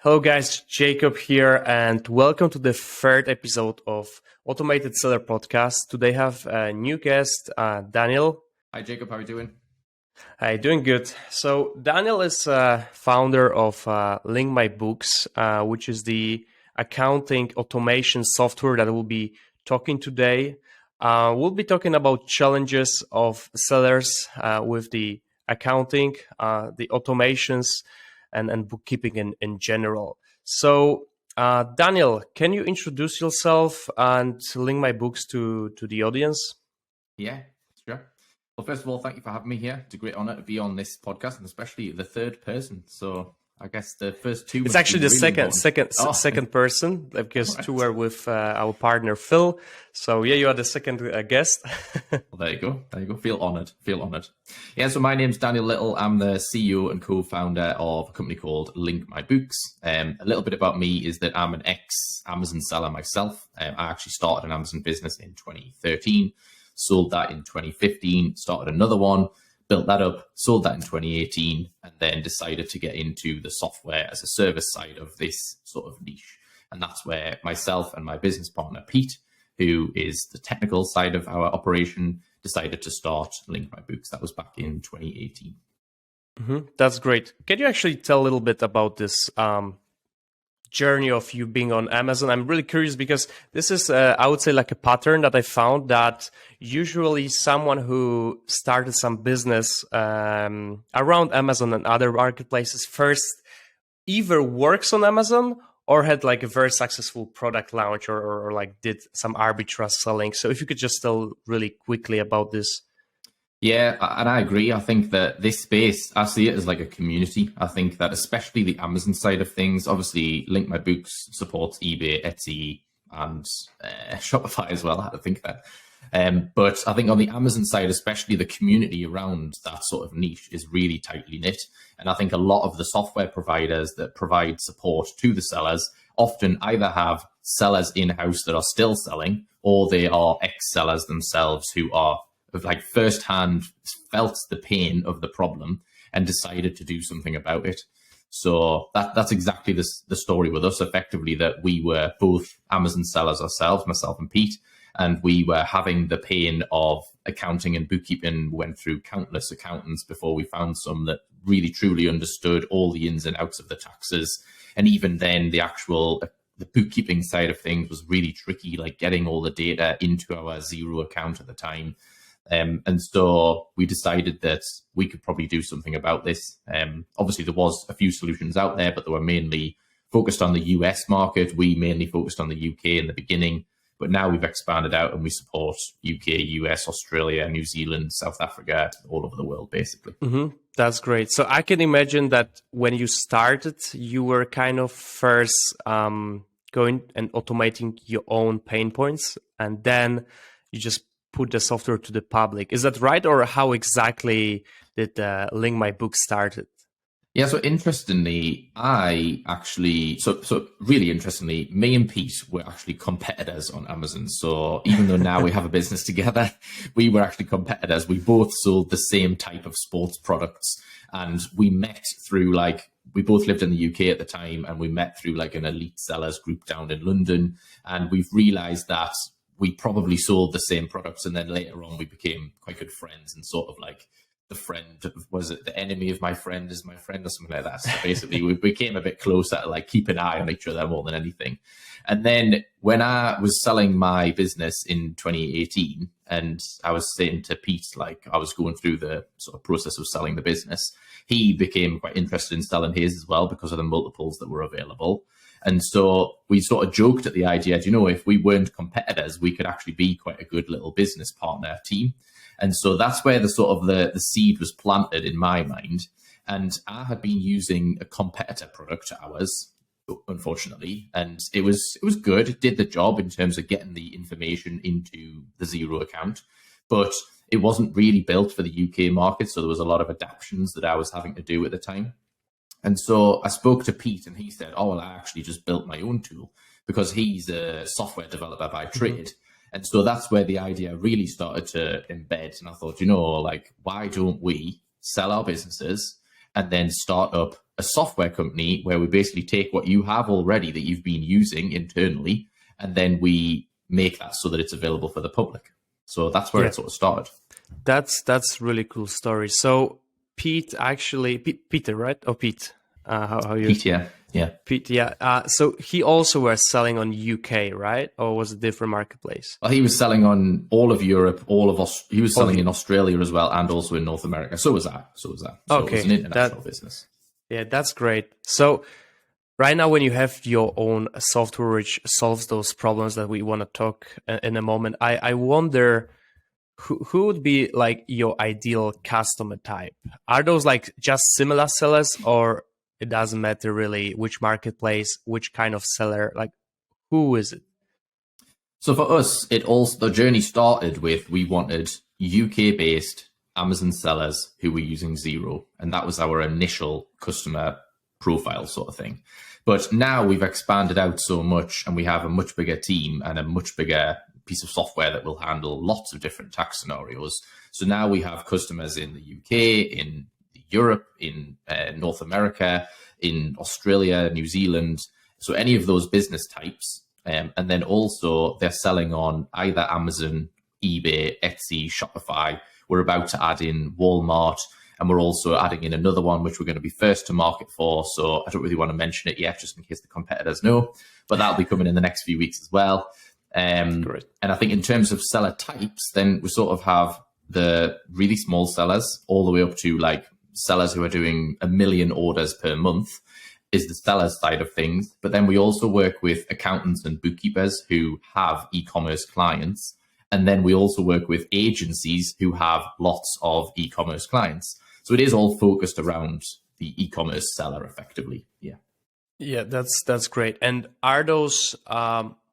Hello guys, Jakob here and welcome to the third episode of Automated Seller Podcast. Today I have a new guest, Daniel. Hi Jacob, how are you doing? Hi, doing good. So Daniel is founder of Link My Books, which is the accounting automation software that we'll be talking today. We'll be talking about challenges of sellers with the accounting, the automations, and bookkeeping in general. So, Daniel, can you introduce yourself and link my books to the audience? Yeah, sure. Well, first of all, thank you for having me here. It's a great honor to be on this podcast, and especially the third person. So I guess the first two. It's actually the really second person, because right. two were with our partner Phil. So yeah, you are the second guest. Well, there you go. There you go. Feel honored. Yeah. So my name's Daniel Little. I'm the CEO and co-founder of a company called Link My Books. A little bit about me is that I'm an ex-Amazon seller myself. I actually started an Amazon business in 2013, sold that in 2015, started another one, built that up, sold that in 2018, and then decided to get into the software as a service side of this sort of niche. And that's where myself and my business partner, Pete, who is the technical side of our operation, decided to start Link My Books. That was back in 2018. That's great. Can you actually tell a little bit about this journey of you being on Amazon? I'm really curious because this is, I would say, like a pattern that I found that usually someone who started some business around Amazon and other marketplaces first either works on Amazon or had like a very successful product launch or like did some arbitrage selling. So if you could just tell really quickly about this. Yeah, and I agree. I think that this space, I see it as like a community. I think that especially the Amazon side of things, obviously Link My Books supports eBay, Etsy, and Shopify as well. I had to think that. But I think on the Amazon side, especially the community around that sort of niche is really tightly knit. And I think a lot of the software providers that provide support to the sellers often either have sellers in-house that are still selling, or they are ex-sellers themselves who are like firsthand felt the pain of the problem and decided to do something about it. So that's exactly the story with us, effectively, that we were both Amazon sellers ourselves, myself and Pete, and we were having the pain of accounting and bookkeeping. We went through countless accountants before we found some that really truly understood all the ins and outs of the taxes. And even then, the bookkeeping side of things was really tricky, like getting all the data into our Xero account at the time. And so we decided that we could probably do something about this. Obviously, there was a few solutions out there, but they were mainly focused on the US market. We mainly focused on the UK in the beginning, but now we've expanded out and we support UK, US, Australia, New Zealand, South Africa, all over the world, basically. That's great. So I can imagine that when you started, you were kind of first going and automating your own pain points, and then you just put the software to the public. Is that right? Or how exactly did Link My Book started? Yeah, so interestingly, really interestingly, me and Pete were actually competitors on Amazon. So even though now we have a business together, we were actually competitors. We both sold the same type of sports products, and we met through we both lived in the UK at the time, and we met through like an elite sellers group down in London. And we've realized that we probably sold the same products, and then later on we became quite good friends, and sort of like the enemy of my friend is my friend, or something like that. So basically we became a bit closer, like keep an eye on each other more than anything. And then when I was selling my business in 2018, and I was saying to Pete, like I was going through the sort of process of selling the business, he became quite interested in selling his as well because of the multiples that were available. And so we sort of joked at the idea, if we weren't competitors, we could actually be quite a good little business partner team. And so that's where the seed was planted in my mind. And I had been using a competitor product to ours, unfortunately, and it was good. It did the job in terms of getting the information into the Xero account, but it wasn't really built for the UK market. So there was a lot of adaptations that I was having to do at the time. And so I spoke to Pete, and he said, oh, well, I actually just built my own tool, because he's a software developer by trade. And so that's where the idea really started to embed. And I thought, why don't we sell our businesses and then start up a software company where we basically take what you have already that you've been using internally, and then we make that so that it's available for the public. So that's where it sort of started. That's really cool story. So Peter, right? Or Pete? How you? Pete, yeah. Pete, yeah. So he also was selling on UK, right? Or was it a different marketplace? Well, he was selling on all of Europe, he was selling in Australia as well, and also in North America. So was I. So it was an international business. Yeah, that's great. So right now, when you have your own software which solves those problems that we want to talk in a moment, I wonder who would be like your ideal customer type? Are those like just similar sellers, or it doesn't matter really which marketplace, which kind of seller? Like, who is it? So for us, the journey started with, we wanted UK based Amazon sellers who were using Xero, and that was our initial customer profile sort of thing. But now we've expanded out so much, and we have a much bigger team and a much bigger piece of software that will handle lots of different tax scenarios. So now we have customers in the UK, in Europe, in North America, in Australia, New Zealand. So any of those business types. And then also they're selling on either Amazon, eBay, Etsy, Shopify. We're about to add in Walmart, and we're also adding in another one, which we're going to be first to market for. So I don't really want to mention it yet, just in case the competitors know, but that'll be coming in the next few weeks as well. And I think in terms of seller types, then we sort of have the really small sellers all the way up to like sellers who are doing 1 million orders per month is the seller side of things. But then we also work with accountants and bookkeepers who have e-commerce clients. And then we also work with agencies who have lots of e-commerce clients. So it is all focused around the e-commerce seller effectively. Yeah. Yeah, that's great. And are those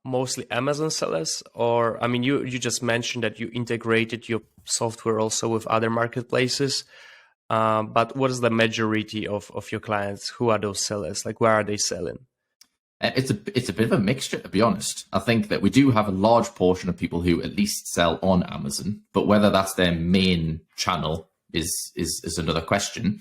mostly Amazon sellers? Or, I mean, you just mentioned that you integrated your software also with other marketplaces. But what is the majority of your clients? Who are those sellers? Like, where are they selling? It's a bit of a mixture, to be honest. I think that we do have a large portion of people who at least sell on Amazon, but whether that's their main channel is another question.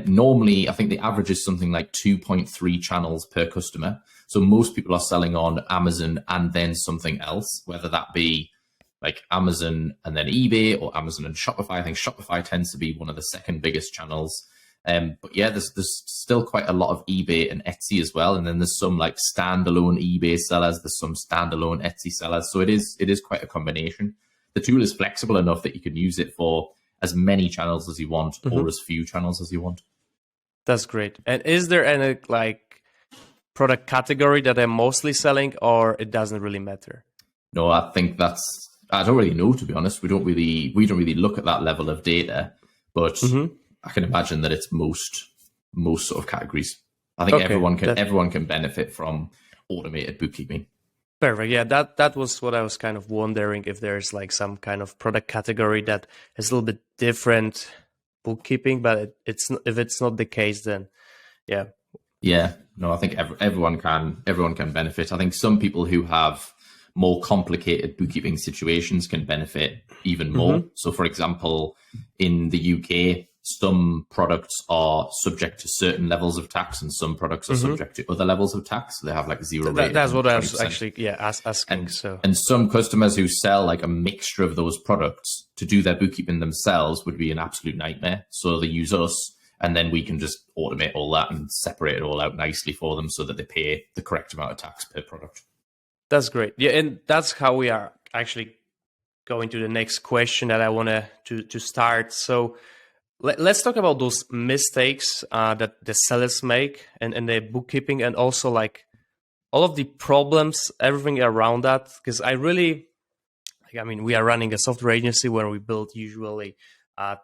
Normally, I think the average is something like 2.3 channels per customer. So most people are selling on Amazon and then something else, whether that be like Amazon and then eBay or Amazon and Shopify. I think Shopify tends to be one of the second biggest channels. But yeah, there's still quite a lot of eBay and Etsy as well. And then there's some like standalone eBay sellers. There's some standalone Etsy sellers. So it is quite a combination. The tool is flexible enough that you can use it for as many channels as you want or as few channels as you want. That's great. And is there any like product category that they're mostly selling, or it doesn't really matter? No, I think I don't really know, to be honest. We don't really look at that level of data, but I can imagine that it's most sort of categories. I think everyone can benefit from automated bookkeeping. Perfect. Yeah, that was what I was kind of wondering, if there's like some kind of product category that is a little bit different bookkeeping, but if it's not the case, then yeah. Yeah, no, I think everyone can benefit. I think some people who have more complicated bookkeeping situations can benefit even more. So for example, in the UK, some products are subject to certain levels of tax and some products are subject to other levels of tax. So they have like zero rate. That's what I was actually asking. And some customers who sell like a mixture of those products to do their bookkeeping themselves would be an absolute nightmare. So they use us, and then we can just automate all that and separate it all out nicely for them so that they pay the correct amount of tax per product. That's great. Yeah, and that's how we are actually going to the next question that I want to start. So let's talk about those mistakes that the sellers make and their bookkeeping, and also like all of the problems, everything around that. Because we are running a software agency where we build usually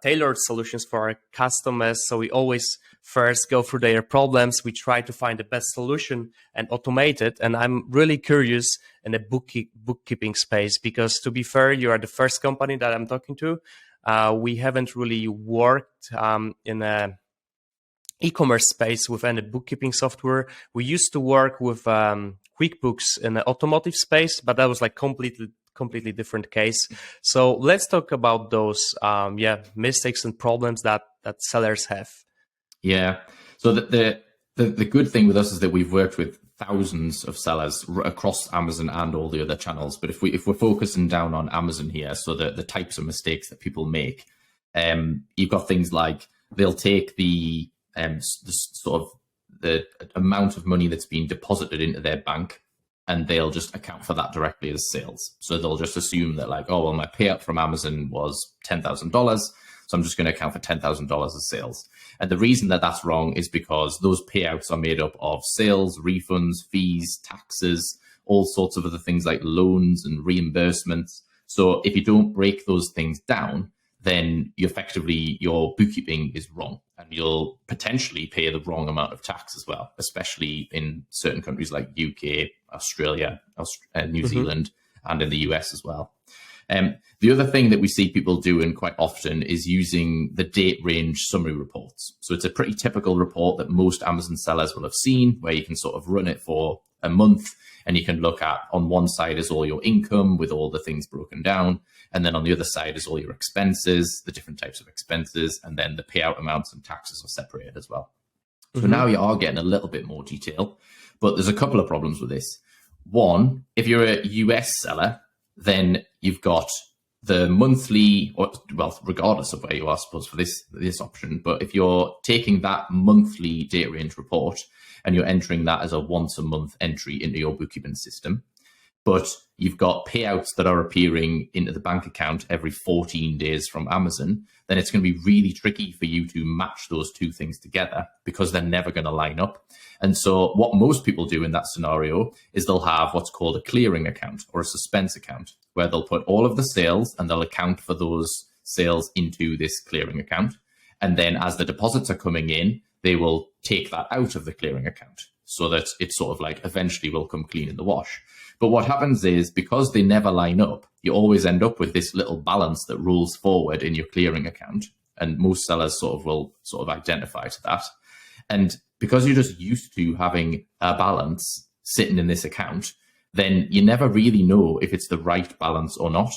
tailored solutions for our customers. So we always first go through their problems. We try to find the best solution and automate it. And I'm really curious in the bookkeeping space, because to be fair, you are the first company that I'm talking to. We haven't really worked in a e-commerce space with any bookkeeping software. We used to work with QuickBooks in the automotive space, but that was like completely different case. So let's talk about those mistakes and problems that sellers have. Yeah. So the good thing with us is that we've worked with thousands of sellers across Amazon and all the other channels. But if we're focusing down on Amazon here, so the types of mistakes that people make, you've got things like they'll take the sort of the amount of money that's been deposited into their bank, and they'll just account for that directly as sales. So they'll just assume that like, oh, well, my payout from Amazon was $10,000. So I'm just going to account for $10,000 as sales. And the reason that that's wrong is because those payouts are made up of sales, refunds, fees, taxes, all sorts of other things like loans and reimbursements. So if you don't break those things down, then your bookkeeping is wrong, and you'll potentially pay the wrong amount of tax as well, especially in certain countries like UK, Australia, New Zealand, and in the US as well. The other thing that we see people doing quite often is using the date range summary reports. So it's a pretty typical report that most Amazon sellers will have seen, where you can sort of run it for a month, and you can look at, on one side is all your income with all the things broken down, and then on the other side is all your expenses, the different types of expenses, and then the payout amounts and taxes are separated as well. So now you are getting a little bit more detail, but there's a couple of problems with this. One, if you're a US seller, then you've got the monthly, or well, regardless of where you are, I suppose, for this option. But if you're taking that monthly date range report and you're entering that as a once a month entry into your bookkeeping system, but you've got payouts that are appearing into the bank account every 14 days from Amazon, then it's going to be really tricky for you to match those two things together, because they're never going to line up. And so what most people do in that scenario is they'll have what's called a clearing account or a suspense account, where they'll put all of the sales and they'll account for those sales into this clearing account. And then as the deposits are coming in, they will take that out of the clearing account, so that it sort of like eventually will come clean in the wash. But what happens is, because they never line up, you always end up with this little balance that rolls forward in your clearing account. And most sellers will identify to that. And because you're just used to having a balance sitting in this account, then you never really know if it's the right balance or not.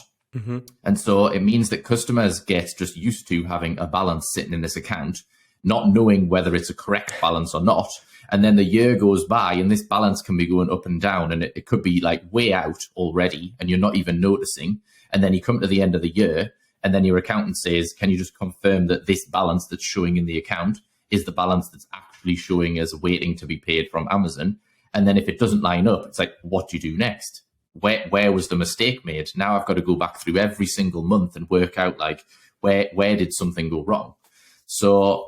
And so it means that customers get just used to having a balance sitting in this account, not knowing whether it's a correct balance or not. And then the year goes by and this balance can be going up and down, and it could be like way out already and you're not even noticing. And then you come to the end of the year and then your accountant says, can you just confirm that this balance that's showing in the account is the balance that's actually showing as waiting to be paid from Amazon? And then if it doesn't line up, it's like, what do you do next? Where was the mistake made? Now I've got to go back through every single month and work out like where did something go wrong? So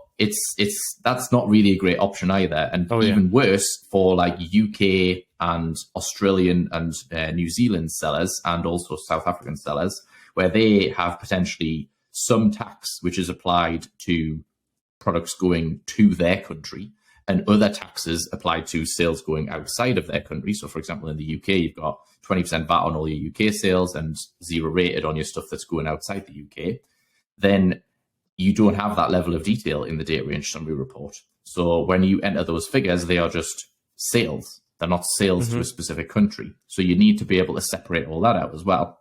that's not really a great option either. And even worse for like UK and Australian and New Zealand sellers, and also South African sellers, where they have potentially some tax which is applied to products going to their country and other taxes applied to sales going outside of their country. So for example, in the UK, you've got 20% VAT on all your UK sales and 0 rated on your stuff that's going outside the UK. Then you don't have that level of detail in the date range summary report. So when you enter those figures, they are just sales. They're not sales to a specific country. So you need to be able to separate all that out as well.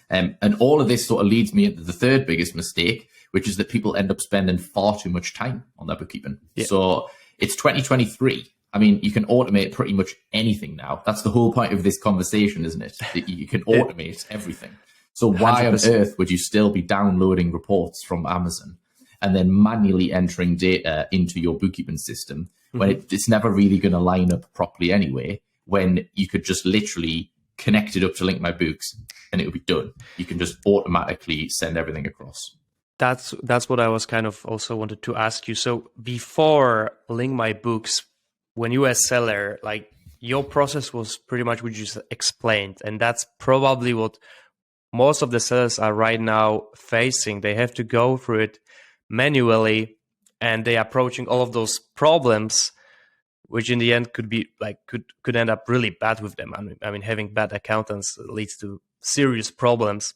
And all of this sort of leads me into the third biggest mistake, which is that people end up spending far too much time on their bookkeeping. Yeah. So it's 2023. I mean, you can automate pretty much anything now. That's the whole point of this conversation, isn't it? That you can automate everything. So why 100%. On earth would you still be downloading reports from Amazon and then manually entering data into your bookkeeping system when it's never really going to line up properly anyway, when you could just literally connect it up to Link My Books and it would be done. You can just automatically send everything across. That's what I was kind of also wanted to ask you. So before Link My Books, when you were a seller, like your process was pretty much what you just explained. And that's probably what most of the sellers are right now facing. They have to go through it manually, and they are approaching all of those problems, which in the end could be like could end up really bad with them. I mean, having bad accountants leads to serious problems.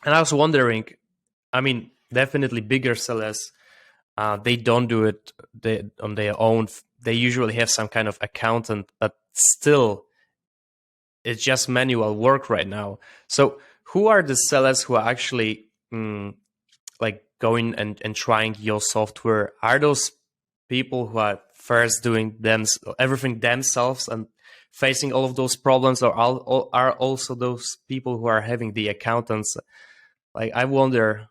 And I was wondering, I mean, definitely bigger sellers, they don't do it on their own. They usually have some kind of accountant, but still, it's just manual work right now. So who are the sellers who are actually like going and trying your software? Are those people who are first doing everything themselves and facing all of those problems, or are also those people who are having the accountants? Like, I wonder.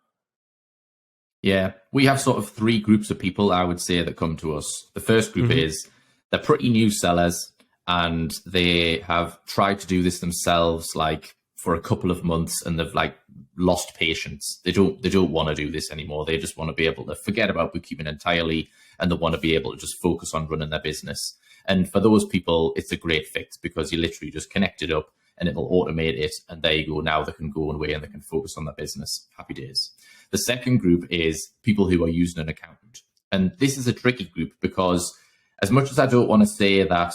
Yeah, we have sort of three groups of people, I would say, that come to us. The first group is they're pretty new sellers and they have tried to do this themselves like for a couple of months and they've like lost patience. They don't want to do this anymore. They just want to be able to forget about bookkeeping entirely and they want to be able to just focus on running their business. And for those people, it's a great fix because you literally just connect it up and it'll automate it. And there you go. Now they can go away and they can focus on their business. Happy days. The second group is people who are using an accountant. And this is a tricky group because as much as I don't want to say that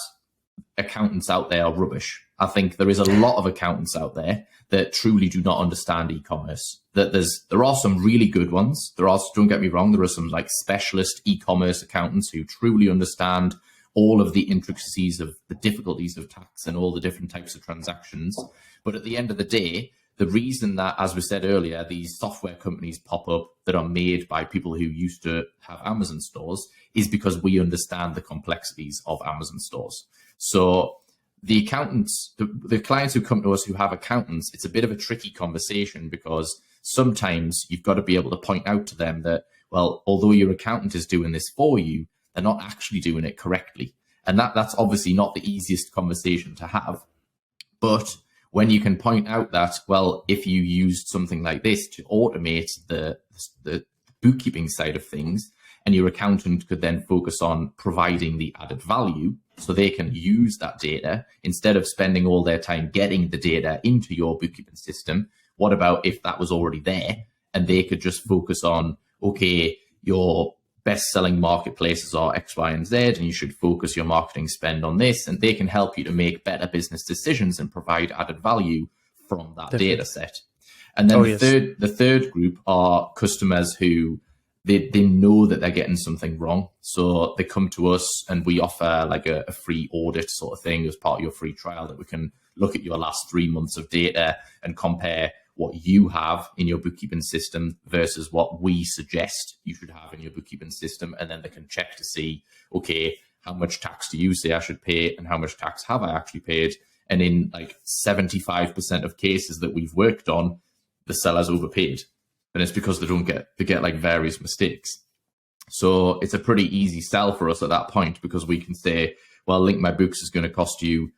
accountants out there are rubbish, I think there is a lot of accountants out there that truly do not understand e-commerce. There are some really good ones. There are, don't get me wrong, there are some like specialist e-commerce accountants who truly understand all of the intricacies of the difficulties of tax and all the different types of transactions. But at the end of the day, the reason that, as we said earlier, these software companies pop up that are made by people who used to have Amazon stores is because we understand the complexities of Amazon stores. So the accountants, the clients who come to us who have accountants, it's a bit of a tricky conversation because sometimes you've got to be able to point out to them that, well, although your accountant is doing this for you, they're not actually doing it correctly. And that's obviously not the easiest conversation to have. But when you can point out that, well, if you used something like this to automate the bookkeeping side of things, and your accountant could then focus on providing the added value so they can use that data instead of spending all their time getting the data into your bookkeeping system. What about if that was already there and they could just focus on, okay, your best-selling marketplaces are X, Y, and Z, and you should focus your marketing spend on this, and they can help you to make better business decisions and provide added value from that data set. And then the third group are customers who they know that they're getting something wrong. So they come to us and we offer like a free audit sort of thing as part of your free trial that we can look at your last 3 months of data and compare what you have in your bookkeeping system versus what we suggest you should have in your bookkeeping system. And then they can check to see, okay, how much tax do you say I should pay and how much tax have I actually paid? And in like 75% of cases that we've worked on, the seller's overpaid. And it's because they get like various mistakes. So it's a pretty easy sell for us at that point because we can say, well, Link My Books is going to cost you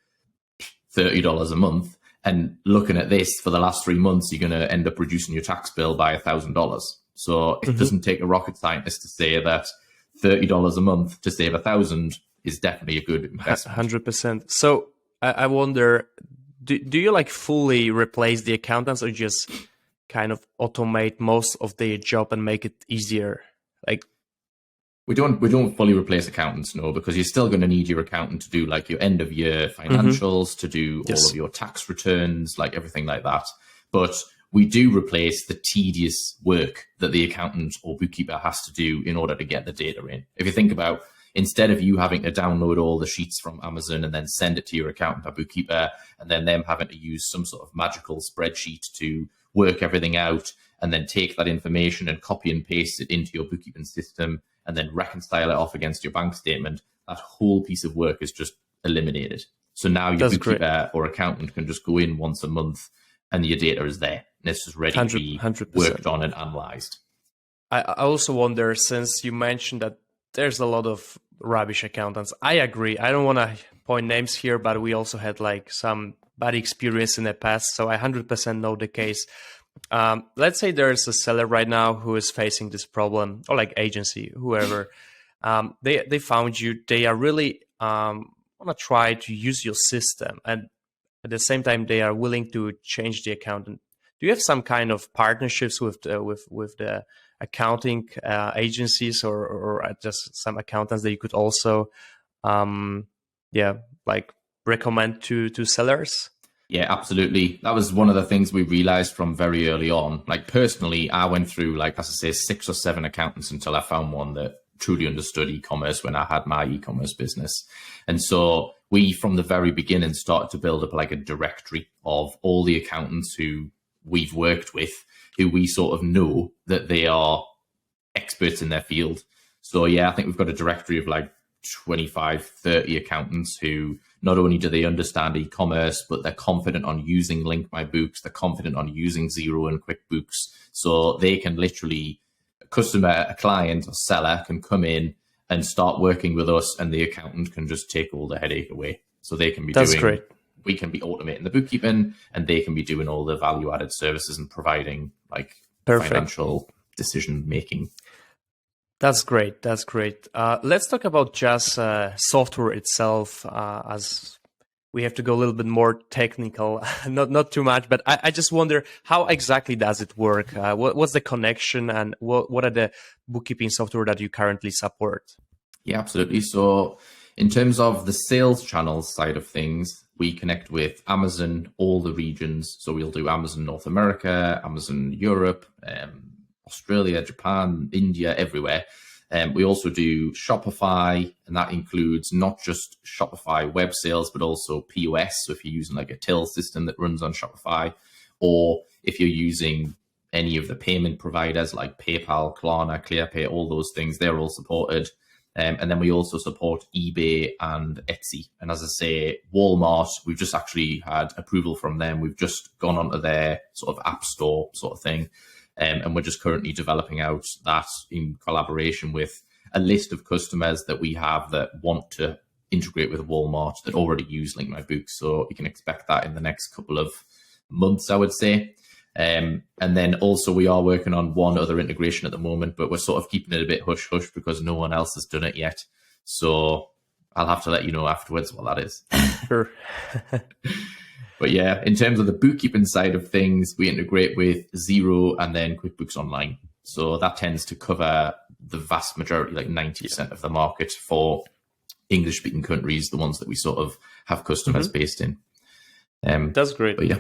$30 a month. And looking at this for the last 3 months, you're going to end up reducing your tax bill by $1,000. So it doesn't take a rocket scientist to say that $30 a month to save $1,000 is definitely a good investment. 100%. So I wonder, do you like fully replace the accountants or just kind of automate most of their job and make it easier? Like, we don't fully replace accountants, no, because you're still going to need your accountant to do like your end of year financials, to do all of your tax returns, like everything like that. But we do replace the tedious work that the accountant or bookkeeper has to do in order to get the data in. If you think about, instead of you having to download all the sheets from Amazon and then send it to your accountant or bookkeeper, and then them having to use some sort of magical spreadsheet to work everything out, and then take that information and copy and paste it into your bookkeeping system, and then reconcile it off against your bank statement, that whole piece of work is just eliminated. So now your bookkeeper or accountant can just go in once a month and your data is there. And it's just ready to be 100%. Worked on and analyzed. I also wonder, since you mentioned that there's a lot of rubbish accountants, I agree. I don't want to point names here, but we also had like some bad experience in the past. So I 100% know the case. Let's say there's a seller right now who is facing this problem, or like agency, whoever. They found you. They are really want to try to use your system, and at the same time they are willing to change the accountant. Do you have some kind of partnerships with the accounting agencies, or just some accountants that you could also, like recommend to sellers? Yeah, absolutely. That was one of the things we realized from very early on. Like personally, I went through, like, as I say, 6 or 7 accountants until I found one that truly understood e-commerce when I had my e-commerce business. And so we, from the very beginning, started to build up like a directory of all the accountants who we've worked with, who we sort of know that they are experts in their field. So yeah, I think we've got a directory of like 25, 30 accountants who not only do they understand e-commerce, but they're confident on using Link My Books, they're confident on using Xero and QuickBooks. So they can literally, a customer, a client, or seller can come in and start working with us, and the accountant can just take all the headache away. So they can be That's great. We can be automating the bookkeeping, and they can be doing all the value added services and providing like financial decision making. That's great. That's great. Let's talk about just software itself, as we have to go a little bit more technical, not too much, but I just wonder, how exactly does it work? What's the connection, and what are the bookkeeping software that you currently support? Yeah, absolutely. So in terms of the sales channels side of things, we connect with Amazon, all the regions. So we'll do Amazon North America, Amazon Europe, Australia, Japan, India, everywhere. We also do Shopify, and that includes not just Shopify web sales, but also POS. So if you're using like a till system that runs on Shopify, or if you're using any of the payment providers like PayPal, Klarna, ClearPay, all those things, they're all supported. And then we also support eBay and Etsy. And as I say, Walmart, we've just actually had approval from them. We've just gone onto their sort of app store sort of thing. And we're just currently developing out that in collaboration with a list of customers that we have that want to integrate with Walmart that already use Link My Books. So you can expect that in the next couple of months, I would say. And then also we are working on one other integration at the moment, but we're sort of keeping it a bit hush hush because no one else has done it yet. So I'll have to let you know afterwards what that is. Sure. But yeah, in terms of the bookkeeping side of things, we integrate with Xero and then QuickBooks Online. So that tends to cover the vast majority, like 90% of the market for English speaking countries, the ones that we sort of have customers based in. That's great. But yeah.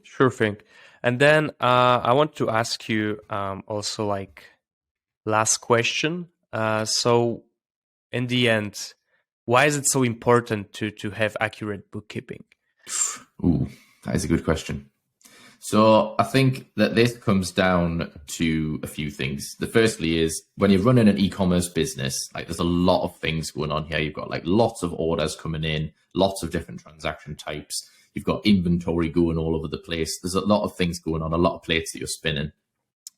Sure thing. And then I want to ask you also, like, last question. So in the end, why is it so important to have accurate bookkeeping? Ooh, that is a good question. So I think that this comes down to a few things. The firstly is when you're running an e-commerce business, like there's a lot of things going on here. You've got like lots of orders coming in, lots of different transaction types. You've got inventory going all over the place. There's a lot of things going on, a lot of plates that you're spinning.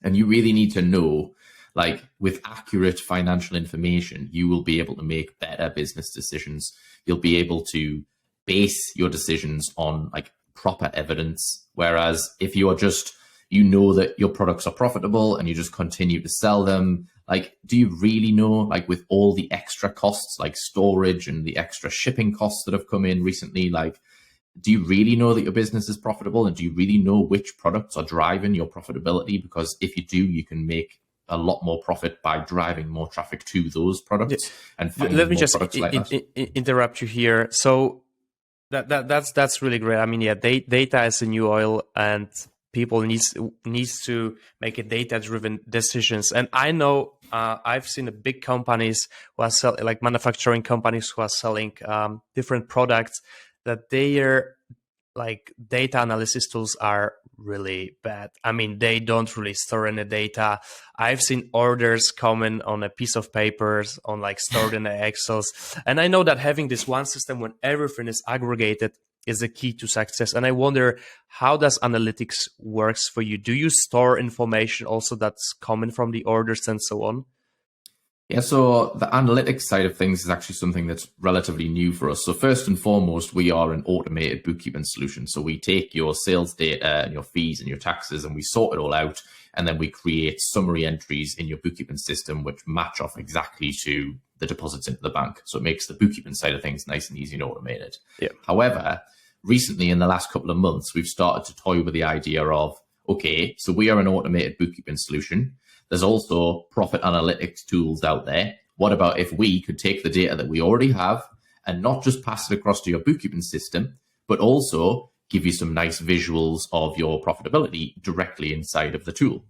And you really need to know, like with accurate financial information, you will be able to make better business decisions. You'll be able to base your decisions on like proper evidence. Whereas if you're just, you know that your products are profitable and you just continue to sell them, like, do you really know, like with all the extra costs, like storage and the extra shipping costs that have come in recently, like, do you really know that your business is profitable? And do you really know which products are driving your profitability? Because if you do, you can make a lot more profit by driving more traffic to those products. And let me just like interrupt you here. So that's really great. I mean, yeah, data is the new oil, and people needs to make a data-driven decisions. And I know I've seen big companies who are selling, like manufacturing companies who are selling different products, that their like data analysis tools are really bad. I mean, they don't really store any data. I've seen orders coming on a piece of papers, on like stored in the Excels. And I know that having this one system when everything is aggregated is the key to success. And I wonder, how does analytics works for you? Do you store information also that's coming from the orders and so on? Yeah, so the analytics side of things is actually something that's relatively new for us. So first and foremost, we are an automated bookkeeping solution. So we take your sales data and your fees and your taxes and we sort it all out. And then we create summary entries in your bookkeeping system, which match off exactly to the deposits into the bank. So it makes the bookkeeping side of things nice and easy and automated. Yeah. However, recently in the last couple of months, we've started to toy with the idea of, okay, so we are an automated bookkeeping solution. There's also profit analytics tools out there. What about if we could take the data that we already have and not just pass it across to your bookkeeping system, but also give you some nice visuals of your profitability directly inside of the tool?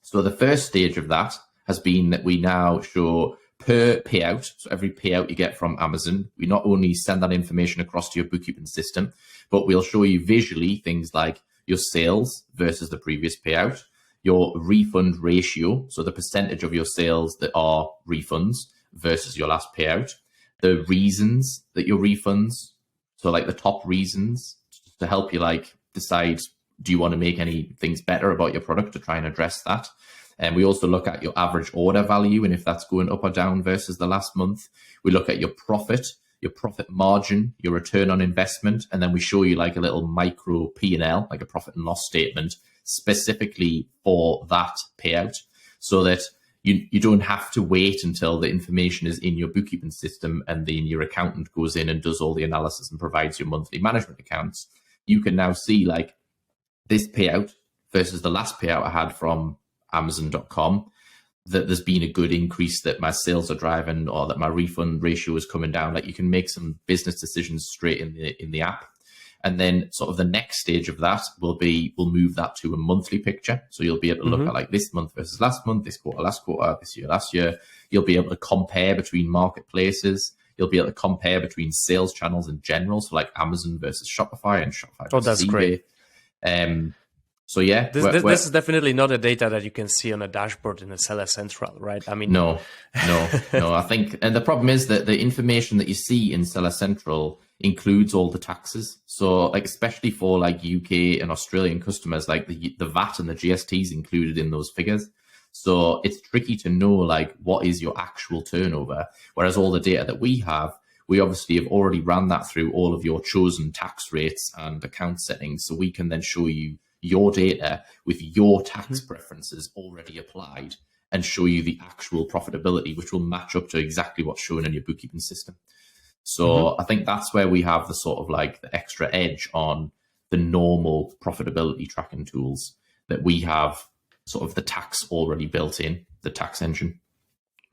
So the first stage of that has been that we now show per payout. So every payout you get from Amazon, we not only send that information across to your bookkeeping system, but we'll show you visually things like your sales versus the previous payout, your refund ratio, so the percentage of your sales that are refunds versus your last payout, the reasons that your refunds, so like the top reasons to help you like decide, do you want to make any things better about your product to try and address that? And we also look at your average order value and if that's going up or down versus the last month. We look at your profit margin, your return on investment, and then we show you like a little micro P&L, like a profit and loss statement specifically for that payout, so that you don't have to wait until the information is in your bookkeeping system and then your accountant goes in and does all the analysis and provides your monthly management accounts. You can now see like this payout versus the last payout I had from Amazon.com, that there's been a good increase, that my sales are driving, or that my refund ratio is coming down. Like you can make some business decisions straight in the app. And then sort of the next stage of that will move that to a monthly picture. So you'll be able to look at like this month versus last month, this quarter, last quarter, this year, last year. You'll be able to compare between marketplaces. You'll be able to compare between sales channels in general. So like Amazon versus Shopify and Shopify versus that's eBay. Great. So yeah, this is definitely not a data that you can see on a dashboard in a Seller Central, right? I mean, no. I think, and the problem is that the information that you see in Seller Central includes all the taxes. So like, especially for like UK and Australian customers, like the VAT and the GST is included in those figures. So it's tricky to know like what is your actual turnover. Whereas all the data that we have, we obviously have already ran that through all of your chosen tax rates and account settings. So we can then show you your data with your tax preferences already applied and show you the actual profitability, which will match up to exactly what's shown in your bookkeeping system. So I think that's where we have the sort of like the extra edge on the normal profitability tracking tools, that we have sort of the tax already built in, the tax engine.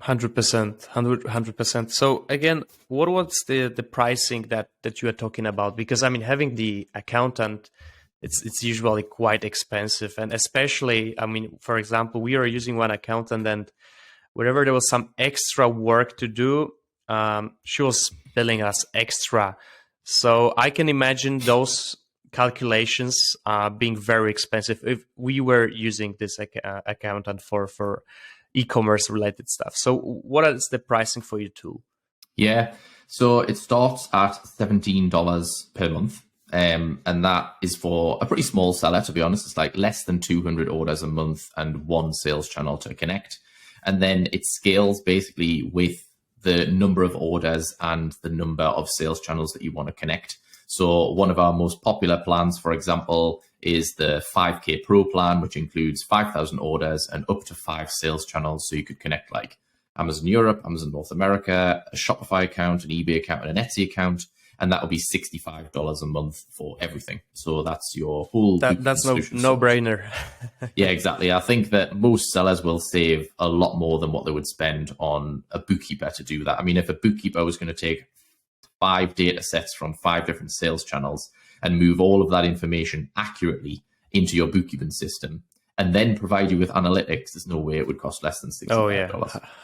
100%. So again, what was the pricing that you are talking about? Because I mean, having the accountant, it's usually quite expensive. And especially, I mean, for example, we are using one accountant, and whenever there was some extra work to do, she was billing us extra. So I can imagine those calculations being very expensive if we were using this accountant for e-commerce related stuff. So what is the pricing for your tool? Yeah, so it starts at $17 per month. And that is for a pretty small seller, to be honest. It's like less than 200 orders a month and one sales channel to connect. And then it scales basically with the number of orders and the number of sales channels that you want to connect. So one of our most popular plans, for example, is the 5K Pro plan, which includes 5,000 orders and up to 5 sales channels. So you could connect like Amazon Europe, Amazon North America, a Shopify account, an eBay account, and an Etsy account. And that will be $65 a month for everything. So that's your whole. That's no brainer. Yeah, exactly. I think that most sellers will save a lot more than what they would spend on a bookkeeper to do that. I mean, if a bookkeeper was going to take 5 data sets from 5 different sales channels and move all of that information accurately into your bookkeeping system and then provide you with analytics, there's no way it would cost less than $65. Oh yeah,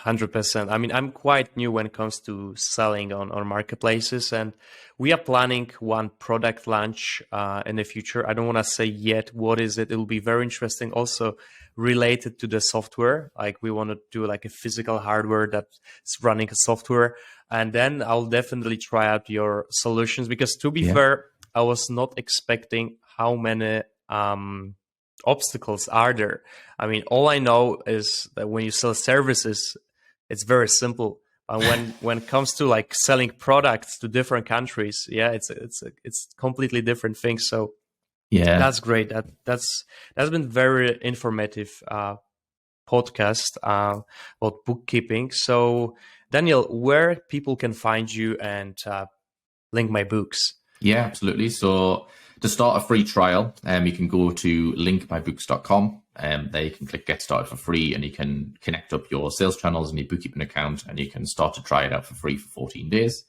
100%. I mean, I'm quite new when it comes to selling on marketplaces, and we are planning one product launch in the future. I don't want to say yet what is it. It will be very interesting, also related to the software. Like we want to do like a physical hardware that's running a software, and then I'll definitely try out your solutions, because to be fair, I was not expecting how many obstacles are there. I mean, all I know is that when you sell services, it's very simple. When it comes to like selling products to different countries, it's completely different things. So yeah, that's great. That's been very informative podcast about bookkeeping. So Daniel, where people can find you and link my books? Yeah, absolutely. So to start a free trial, you can go to linkmybooks.com. There you can click Get Started for free, and you can connect up your sales channels and your bookkeeping account, and you can start to try it out for free for 14 days.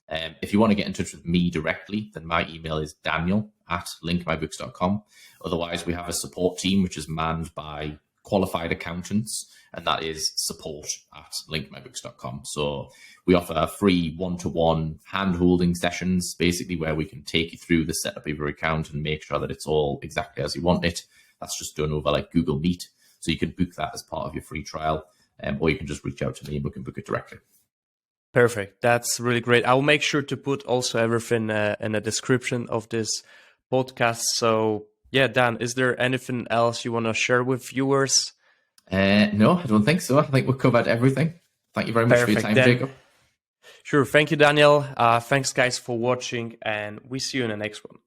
If you want to get in touch with me directly, then my email is daniel@linkmybooks.com. Otherwise, we have a support team, which is manned by qualified accountants, and that is support@linkmybooks.com. So we offer free one-to-one hand-holding sessions, basically where we can take you through the setup of your account and make sure that it's all exactly as you want it. That's just done over like Google Meet. So you can book that as part of your free trial, or you can just reach out to me and we can book it directly. Perfect. That's really great. I'll make sure to put also everything in the description of this podcast. So yeah, Dan, is there anything else you want to share with viewers? No, I don't think so. I think we've covered everything. Thank you very much for your time, Jacob. Sure. Thank you, Daniel. Thanks, guys, for watching, and we see you in the next one.